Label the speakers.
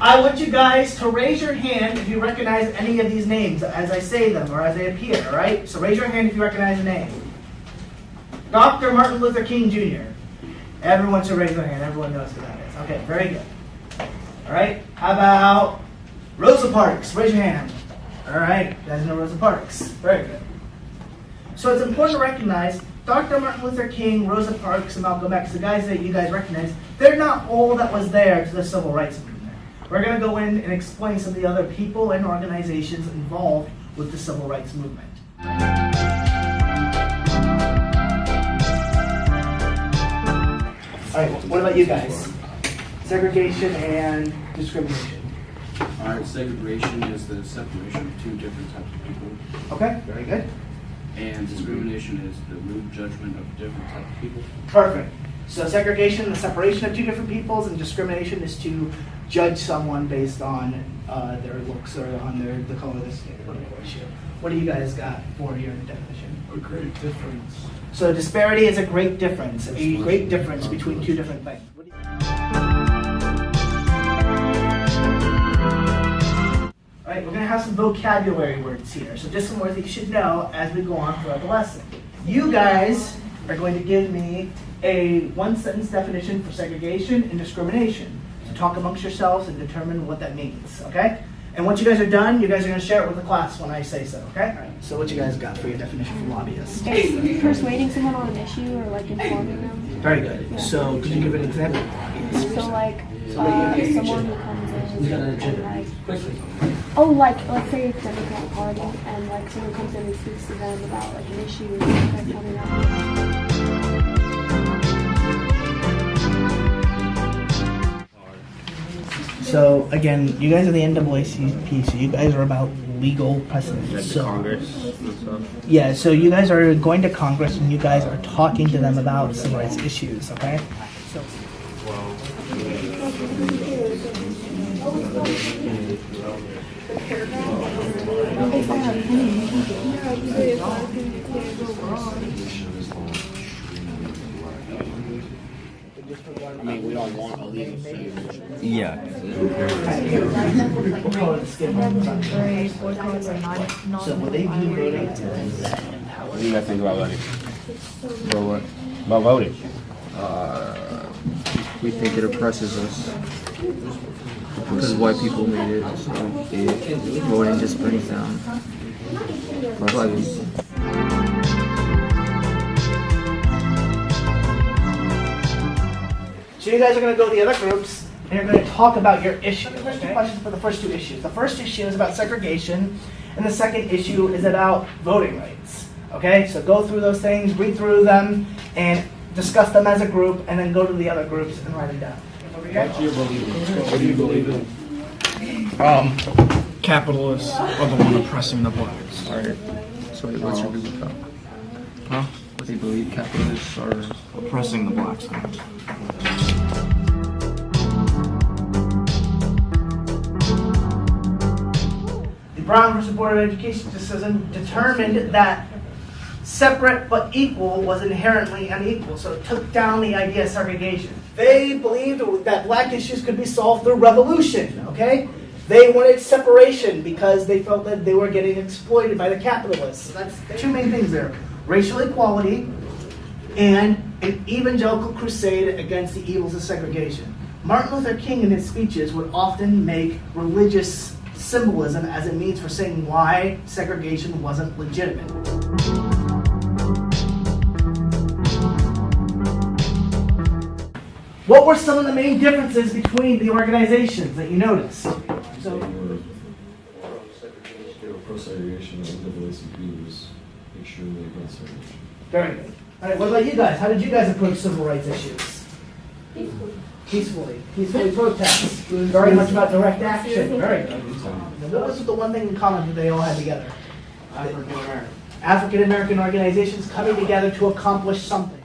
Speaker 1: I want you guys to raise your hand if you recognize any of these names as I say them or as they appear, all right? So raise your hand if you recognize a name. Dr. Martin Luther King Jr. Everyone should raise their hand. Everyone knows who that is. Okay, very good. All right, how about Rosa Parks? Raise your hand. All right, you guys know Rosa Parks. Very good. So it's important to recognize Dr. Martin Luther King, Rosa Parks, and Malcolm X, the guys that you guys recognize, they're not all that was there to the civil rights movement. We're going to go in and explain some of the other people and organizations involved with the civil rights movement. All right, what about you guys? Segregation and discrimination.
Speaker 2: All right, segregation is the separation of two different types of people.
Speaker 1: Okay, very good.
Speaker 2: And discrimination is the rude judgment of different types of people.
Speaker 1: Perfect. So segregation, the separation of two different peoples, and discrimination is to judge someone based on their looks or on the color of their skin or whatever issue. What do you guys got for your definition?
Speaker 2: A great difference.
Speaker 1: So disparity is a great difference between two different things. What do you... All right, we're going to have some vocabulary words here. So just some words that you should know as we go on throughout the lesson. You guys are going to give me a one-sentence definition for segregation and discrimination. So talk amongst yourselves and determine what that means, okay? And once you guys are done, you guys are going to share it with the class when I say so, okay? All right, so what you guys got for your definition for lobbyist?
Speaker 3: Persuading someone on an issue or like informing them.
Speaker 1: Very good. Yeah. So could you give an example of lobbyist?
Speaker 3: So like someone who comes in and like let's say it's Democratic Party and like someone comes in and speaks to them about like an issue that's coming up.
Speaker 1: So again, you guys are the NAACP, so you guys are about legal precedent. So
Speaker 4: Congress and stuff.
Speaker 1: yeah, so you guys are going to Congress and you guys are talking to them about civil rights issues, okay? So
Speaker 2: I mean, we don't want illegal segregation.
Speaker 4: Yeah.
Speaker 1: we'll call it the skin bones on there. So would they view voting as
Speaker 4: What do you guys think about voting? About what? About voting.
Speaker 5: We think it oppresses us because white people made it, so voting just brings down oppression.
Speaker 1: So you guys are going to go to the other groups and you're going to talk about your issue. There's two questions for the first two issues. The first issue is about segregation and the second issue is about voting rights. Okay, so go through those things, read through them, and discuss them as a group, and then go to the other groups and write it down. Okay?
Speaker 2: What do you believe in?
Speaker 6: Capitalists are the one oppressing the blacks.
Speaker 5: Alright, so what's your belief about?
Speaker 6: Huh?
Speaker 5: What do you believe capitalists are?
Speaker 6: Oppressing the blacks.
Speaker 1: The Brown versus Board of Education decision determined that separate but equal was inherently unequal, so it took down the idea of segregation. They believed that black issues could be solved through revolution, okay? They wanted separation because they felt that they were getting exploited by the capitalists. That's two main things there. Racial equality and an evangelical crusade against the evils of segregation. Martin Luther King in his speeches would often make religious symbolism as a means for saying why segregation wasn't legitimate. What were some of the main differences between the organizations that you noticed? So,
Speaker 7: pro-segregation and NAACP was extremely against segregation.
Speaker 1: very good. All right, what about you guys? How did you guys approach civil rights issues? Peacefully. Peacefully protest. Very much about direct action. Very good. Now, what was the one thing in common that they all had together?
Speaker 2: African American.
Speaker 1: African American organizations coming together to accomplish something.